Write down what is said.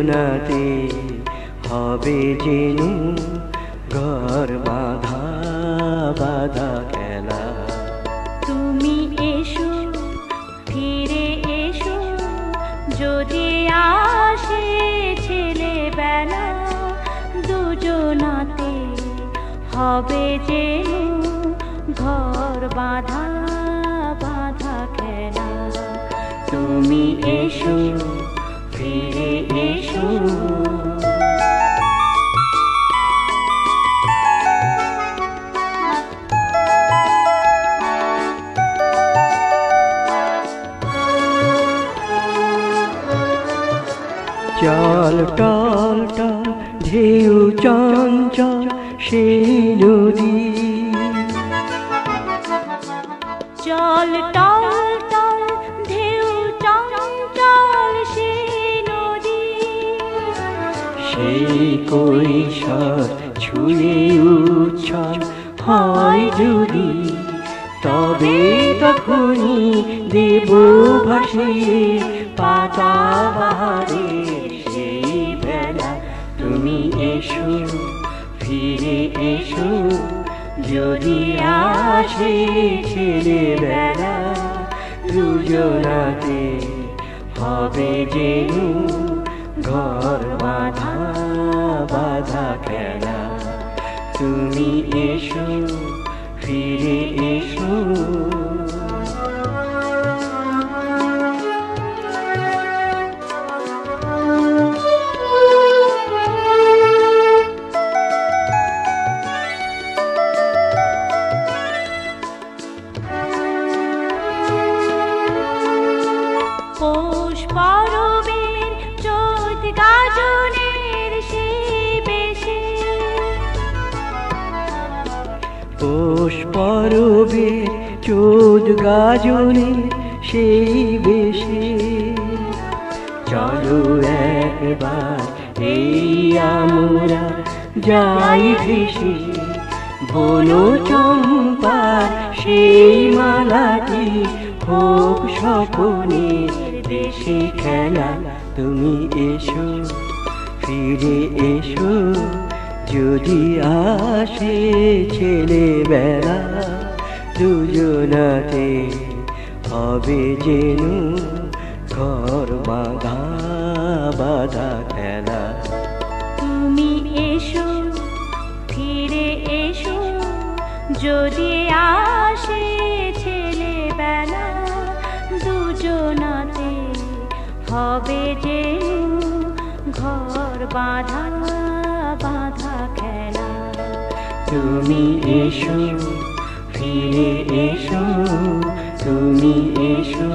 দুজনাতে হবে যেন ঘর বাঁধা বাঁধা খেলা। তুমি এসো ফিরে এসো যদি আসে ছেলেবেলা, দুজনাতে হবে যেন ঘর বাঁধা বাঁধা খেলা। তুমি এসো ফিরে এসো। চল টল টল ঢেউ চঞ্চল সেই নদী, চল টল টল ঢেউ চঞ্চল সেই নদী, সেই কৈশোর ছুঁয়ে উচ্ছল হয় যদি, তবে তখনই দেব ভাসিয়ে পাতা বাহারে সেই বেলা। তুমি এসো ফিরে এসো যদি আসে ছেলেবেলা, দুজনাতে হবে যেন ঘর বাঁধা বাঁধা খেলা। তুমি এসো ফিরে এসো। পৌষ পরবের চৈত গাজনের সেই বেশে, পৌষ পরবে চোদ গাজনে সেই বেশে, চলো একবার এই আমরা যাই ভেসে, বলো চম্পা সেই মালাটি হোক স্বপনের দেশে খেলা। তুমি এসো ফিরে এসো যদি আসে ছেলেবেলা, দুজনাতে হবে যেন ঘর বাঁধা বাঁধা খেলা। তুমি এসো ফিরে এসো যদি আসে ছেলেবেলা, দুজনাতে হবে যেন ঘর বাঁধা বাঁধা খেলা। তুমি এসো ফিরে এসো, তুমি এসো।